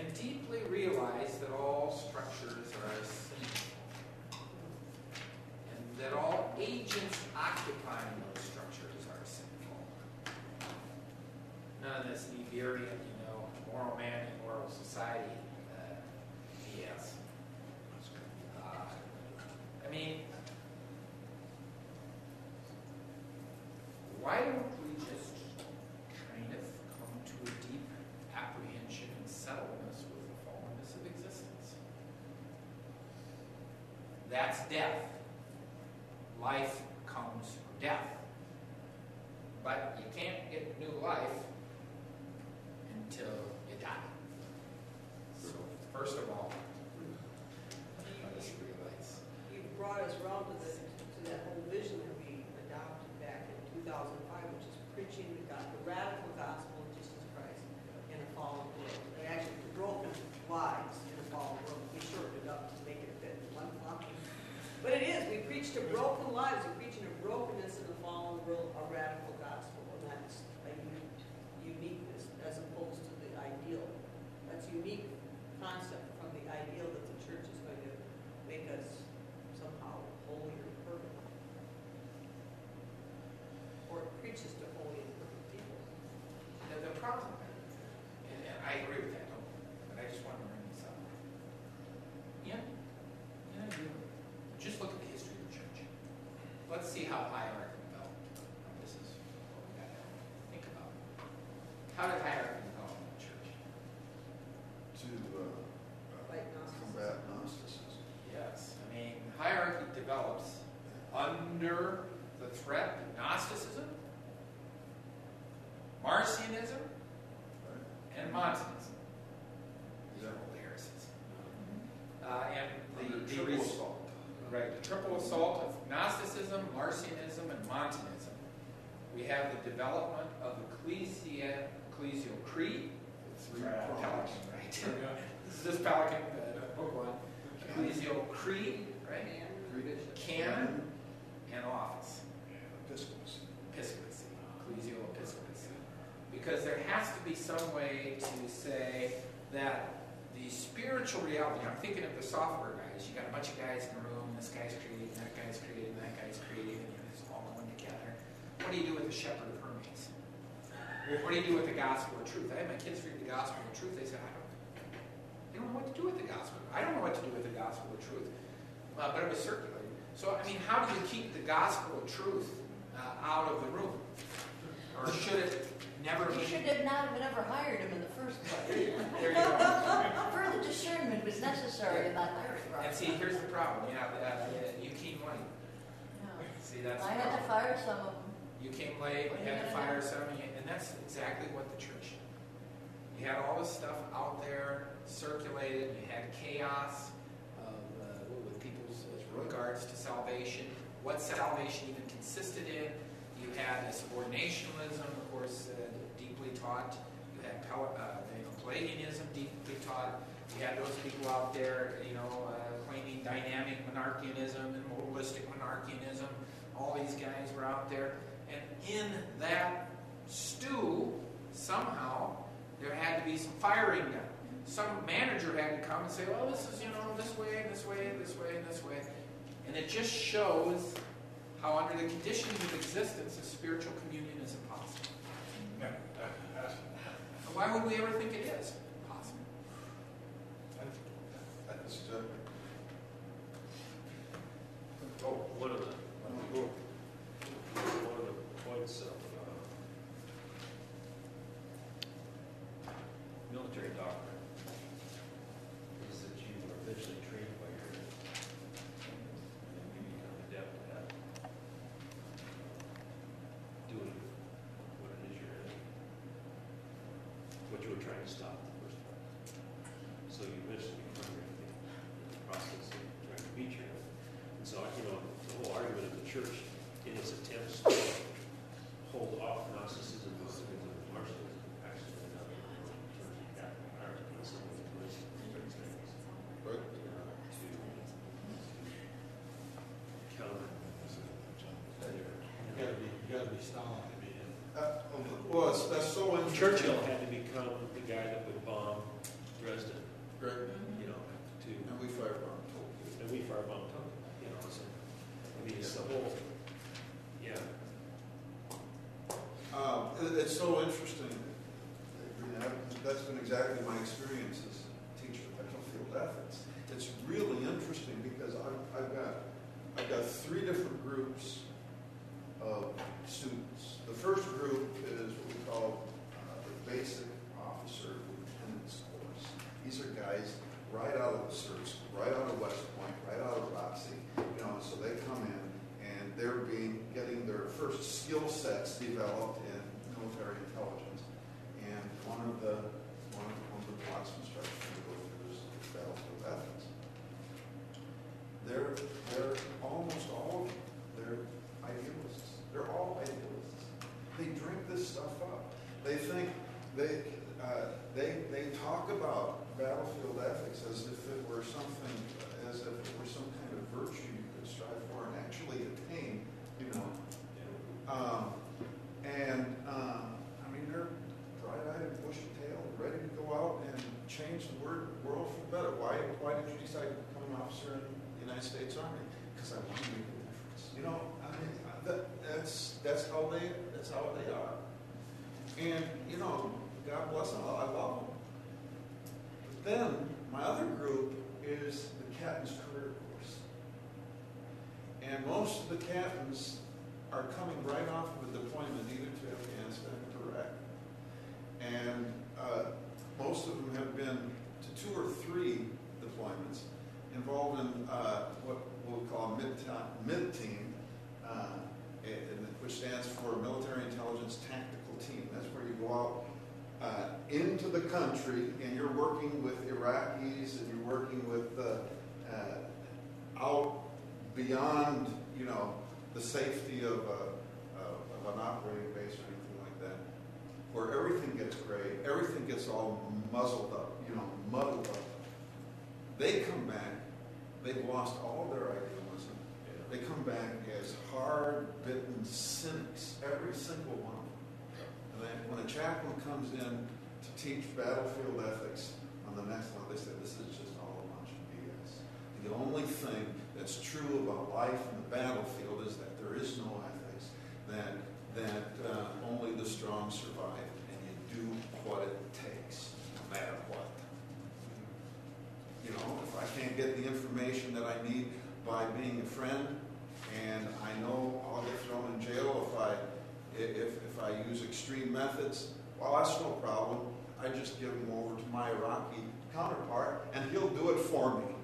and deeply realize that all structures are sinful, and that all agents occupying those structures are sinful. None of this Niebuhrian, moral man in moral society BS. Why don't we just kind of come to a deep apprehension and settledness with the fallenness of existence? That's death. Life comes from death. But you can't get new life until you die. So, first of all, let us realize. You brought us around to that whole vision that we adopted back in 2005, which is preaching the radical gospel of Jesus Christ in a fallen world. And actually, the broken lives in a fallen world. We shortened it up to make it fit in one line. But it is. We preach to broken lives. We're preaching a brokenness in a fallen world, a radical gospel. And that's a uniqueness as opposed to the ideal. That's a unique concept from the ideal that the church is going to make us somehow holy or perfect. Or it preaches to holy and perfect people. The problem, and I agree with that, but I just want to bring this up. Just look at the history of the church. Let's see how hierarchy developed. This is what we got to think about. How did hierarchy develop in the church? To combat Gnosticism. Yes. Hierarchy develops under the threat of Gnosticism, Marcionism, and Montanism. These are old heresies. And the triple assault. Right, the triple assault of Gnosticism, Marcionism, and Montanism. We have the development of ecclesial creed. Pelican, right? This is Pelican, book one. Ecclesial creed, right? Canon and office. Episcopacy. Ecclesial episcopacy. Because there has to be some way to say that the spiritual reality, I'm thinking of the software guys. You got a bunch of guys in a room, this guy's creating, that guy's creating, that guy's creating, and it's all going together. What do you do with the shepherd of Hermes? What do you do with the gospel of truth? I had my kids read the gospel of truth. They said, they don't know what to do with the gospel. I don't know what to do with the gospel of truth. But it was circulating. So, how do you keep the gospel of truth out of the room? Or should it never be? You should have not have ever hired him in the first place. There you go. Further discernment was necessary about hiring. And see, here's the problem. You came late. No. See, that's I had to fire some of them. You came late, you had to fire some, and that's exactly what the church did. You had all this stuff out there, circulated, you had chaos with people's regards to salvation, what salvation even consisted in. You had subordinationalism, of course, deeply taught. You had Pelagianism, deeply taught. You had those people out there, claiming dynamic monarchianism and modalistic monarchianism. All these guys were out there. And in that stew, somehow, there had to be some firing done. Some manager had to come and say, well, this is, this way, this way, this way, and this way. And it just shows how under the conditions of existence, a spiritual communion is impossible. Why would we ever think it is possible? One of the points of military doctrine is that you are eventually trained by your and you become adept at doing what it is you're in, what you were trying to stop in the first place. So you eventually become your enemy in the process of trying to beat your enemy. And so, the whole argument of the church in its attempts to hold off Gnosticism and Marcionism actually ended up in terms of Catholic hierarchy and some of the things to counter. You got to be Stalin to be in. That's so interesting. Churchill had to become the guy that would bomb Dresden. it's so interesting. That's been exactly my experience as a teacher of battlefield ethics. It's really interesting because I've got three different groups of students. The first group is what we call the basic officer lieutenant's course. These are guys right out of the CERT, right out of West Point, right out of Roxy, so they come in and they're getting their first skill sets developed in military intelligence. And one of the blocks of instruction to go through is battlefield ethics. They're almost all of them. They're idealists. They're all idealists. They drink this stuff up. They think they talk about battlefield ethics as if it were something, as if it were some kind of virtue you could strive for and actually attain. They're bright-eyed, bushy-tailed, ready to go out and change the world for the better. Why did you decide to become an officer in the United States Army? Because I want to make a difference. That's how they are. And God bless them. I love them. But then my other group is the captain's career course, and most of the captains are coming right off of a deployment either to Afghanistan or Iraq. And most of them have been to 2 or 3 deployments involved in what we'll call mid-team, which stands for Military Intelligence Tactical Team. That's where you go out into the country and you're working with Iraqis and you're working with out beyond, the safety of an operating base or anything like that, where everything gets gray, everything gets all muddled up. They come back, they've lost all their idealism. They come back as hard-bitten cynics, every single one of them. And then when a chaplain comes in to teach battlefield ethics on the next one, they say, this is just all a bunch of BS. The only thing that's true about life in the battlefield is that there is no ethics, that only the strong survive, and you do what it takes, no matter what. If I can't get the information that I need by being a friend, and I know I'll get thrown in jail if I use extreme methods, well, that's no problem. I just give them over to my Iraqi counterpart, and he'll do it for me.